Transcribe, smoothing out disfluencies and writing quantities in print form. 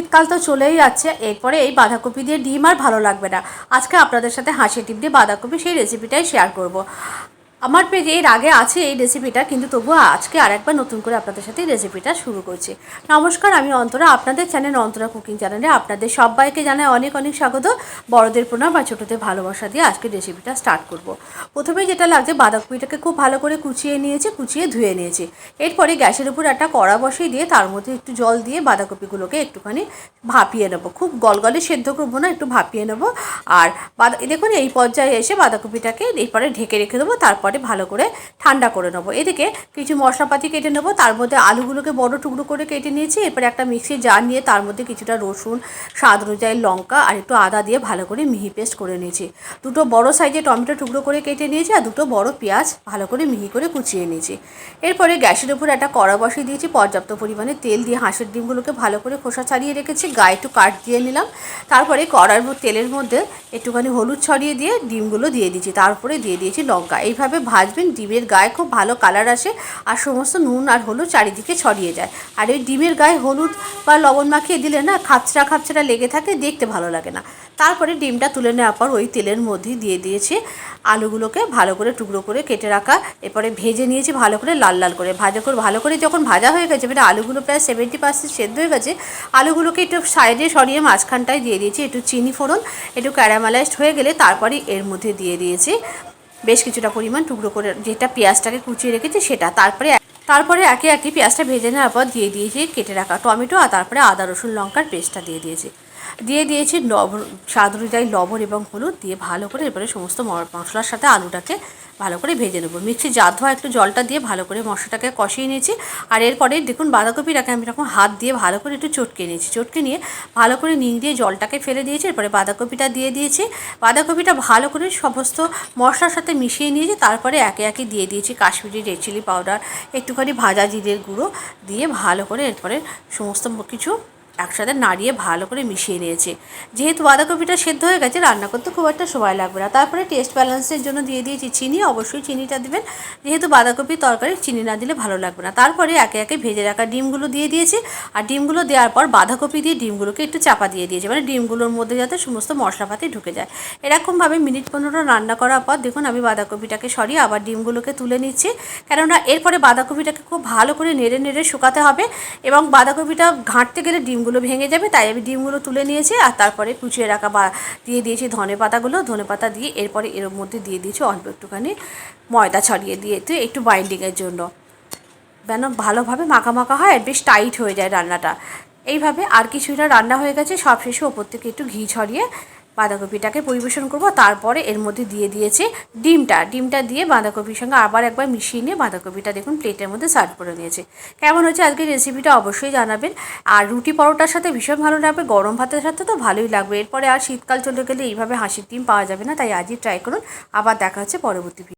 শীতকাল তো চলেই যাচ্ছে, এরপরে এই বাঁধাকপি দিয়ে ডিম আর ভালো লাগবে না। আজকে আপনাদের সাথে হাঁসের ডিম দিয়ে বাঁধাকপি সেই রেসিপিটাই শেয়ার করব। আমার পেজে এর আগে আছে এই রেসিপিটা, কিন্তু তবুও আজকে আরেকবার নতুন করে আপনাদের সাথে এই রেসিপিটা শুরু করছি। নমস্কার, আমি অন্তরা, আপনাদের চ্যানেল অন্তরা কুকিং চ্যানেলে আপনাদের সবাইকে জানাই অনেক অনেক স্বাগত। বড়দের প্রণাম আর ছোটোদের ভালোবাসা দিয়ে আজকে রেসিপিটা স্টার্ট করব। প্রথমেই যেটা লাগছে, বাঁধাকপিটাকে খুব ভালো করে কুচিয়ে ধুয়ে নিয়েছি। এরপরে গ্যাসের উপর একটা কড়া বসিয়ে দিয়ে তার মধ্যে একটু জল দিয়ে বাঁধাকপিগুলোকে একটুখানি ভাপিয়ে নেবো। খুব গলগলে সেদ্ধ করবো না, একটু ভাপিয়ে নেবো। আর দেখুন এই পর্যায়ে এসে বাঁধাকপিটাকে এরপরে ঢেকে রেখে দেবো, তারপরে ভালো করে ঠান্ডা করে নেবো। এদিকে কিছু মশলাপাতি কেটে নেবো, তার মধ্যে আলুগুলোকে বড় টুকরো করে কেটে নিয়েছি। এরপরে একটা মিক্সির জার নিয়ে তার মধ্যে কিছুটা রসুন, স্বাদ অনুযায়ী লঙ্কা আর একটু আদা দিয়ে ভালো করে মিহি পেস্ট করে নিয়েছি। দুটো বড় সাইজে টমেটো টুকরো করে কেটে নিয়েছি আর দুটো বড় পেঁয়াজ ভালো করে মিহি করে কুচিয়ে নিয়েছি। এরপরে গ্যাসের উপর একটা কড়া বসিয়ে দিয়েছি, পর্যাপ্ত পরিমাণে তেল দিয়ে হাঁসের ডিমগুলোকে ভালো করে খোসা ছাড়িয়ে রেখেছি, গায়ে একটু কাট দিয়ে নিলাম। তারপরে কড়ার তেলের মধ্যে একটুখানি হলুদ ছড়িয়ে দিয়ে ডিমগুলো দিয়ে দিয়েছি, তারপরে দিয়ে দিয়েছি লঙ্কা। এইভাবে ভাজবেন, ডিমের গায়ে খুব ভালো কালার আসে আর সমস্ত নুন আর হলুদ চারিদিকে ছড়িয়ে যায়। আর এই ডিমের গায়ে হলুদ বা লবণ মাখিয়ে দিলে না খাপছড়া খাপছড়া লেগে থাকে, দেখতে ভালো লাগে না। তারপরে ডিমটা তুলে নেওয়ার পর ওই তেলের মধ্যেই দিয়ে দিয়েছি আলুগুলোকে ভালো করে টুকরো করে কেটে রাখা। এরপরে ভেজে নিয়েছি ভালো করে লাল লাল করে। ভালো করে যখন ভাজা হয়ে গেছে, মানে আলুগুলো প্রায় 70% সেদ্ধ হয়ে গেছে, আলুগুলোকে একটু সাইডে সরিয়ে মাঝখানটায় দিয়ে দিয়েছি একটু চিনি ফোড়ন। একটু ক্যারামেলাইজড হয়ে গেলে তারপরে এর মধ্যে দিয়ে দিয়েছি বেশ কিছুটা পরিমাণ টুকরো করে যেটা পেঁয়াজটাকে কুচিয়ে রেখেছি সেটা। তারপরে একে একে পেঁয়াজটা ভেজে নেওয়ার পর দিয়ে দিয়েছি কেটে রাখা টমেটো আর তারপরে আদা রসুন লঙ্কার পেস্টটা দিয়ে দিয়েছি লবণ, স্বাদ অনুযায়ী লবণ এবং হলুদ দিয়ে ভালো করে এরপরে সমস্ত মশলার সাথে আলুটাকে ভালো করে ভেজে নেবো। মিক্সি জার ধোয়া একটু জলটা দিয়ে ভালো করে মশলাটাকে কষিয়ে নিয়েছি। আর এরপরে দেখুন বাঁধাকপিটাকে আমি এরকম হাত দিয়ে ভালো করে একটু চটকে নিয়ে ভালো করে নিংড়িয়ে জলটাকে ফেলে দিয়েছি। এরপরে বাঁধাকপিটা দিয়ে দিয়েছি। বাঁধাকপিটা ভালো করে সমস্ত মশলার সাথে মিশিয়ে নিয়েছি। তারপরে একে একে দিয়ে দিয়েছি কাশ্মীরি রেড চিলি পাউডার, একটুখানি ভাজা জিরের গুঁড়ো দিয়ে ভালো করে এরপরে সমস্ত কিছু একসাথে নাড়িয়ে ভালো করে মিশিয়ে নিয়েছি। যেহেতু বাঁধাকপিটা সেদ্ধ হয়ে গেছে, রান্না করতে খুব একটা সময় লাগবে না। তারপরে টেস্ট ব্যালেন্সের জন্য দিয়ে দিয়েছি চিনি, অবশ্যই চিনিটা দেবেন, যেহেতু বাঁধাকপির তরকারি চিনি না দিলে ভালো লাগবে না। তারপরে একে একে ভেজে রাখা ডিমগুলো দিয়ে দিয়েছি। আর ডিমগুলো দেওয়ার পর বাঁধাকপি দিয়ে ডিমগুলোকে একটু চাপা দিয়ে দিয়েছি, মানে ডিমগুলোর মধ্যে যাতে সমস্ত মশলাপাতি ঢুকে যায়। এরকমভাবে মিনিট 15 রান্না করার পর দেখুন আমি বাঁধাকপিটাকে সরিয়ে আবার ডিমগুলোকে তুলে নিচ্ছি, কেননা এরপরে বাঁধাকপিটাকে খুব ভালো করে নেড়ে নেড়ে শুকাতে হবে এবং বাঁধাকপিটা ঘাঁটতে গেলে ডিমগুলো ভেঙে যাবে, তাই আমি ডিমগুলো তুলে নিয়েছি। আর তারপরে কুচিয়ে রাখা দিয়ে দিয়েছি ধনে পাতা দিয়ে এরপরে এর মধ্যে দিয়ে দিয়েছি অল্প একটুখানি ময়দা ছড়িয়ে দিয়েছি একটু বাইন্ডিংয়ের জন্য, যেন ভালোভাবে মাখা মাখা হয় আর বেশ টাইট হয়ে যায় রান্নাটা। এইভাবে আর কিছুটা রান্না হয়ে গেছে, সব শেষে ওপর থেকে একটু ঘি ছড়িয়ে বাঁধাকপিটাকে পরিবেশন করব। তারপরে এর মধ্যে দিয়ে দিয়েছি ডিমটা দিয়ে বাঁধাকপির সঙ্গে আবার একবার মিশিয়ে নিয়ে বাঁধাকপিটা দেখুন প্লেটের মধ্যে সার্ভ করে নিয়েছি। কেমন হচ্ছে আজকের রেসিপিটা অবশ্যই জানাবেন। আর রুটি পরোটার সাথে ভীষণ ভালো লাগবে, গরম ভাতের সাথে তো ভালোই লাগবে। এরপরে আর শীতকাল চলে গেলে এইভাবে হাঁসের ডিম পাওয়া যাবে না, তাই আজই ট্রাই করুন। আবার দেখা হচ্ছে পরবর্তী ভিডিও।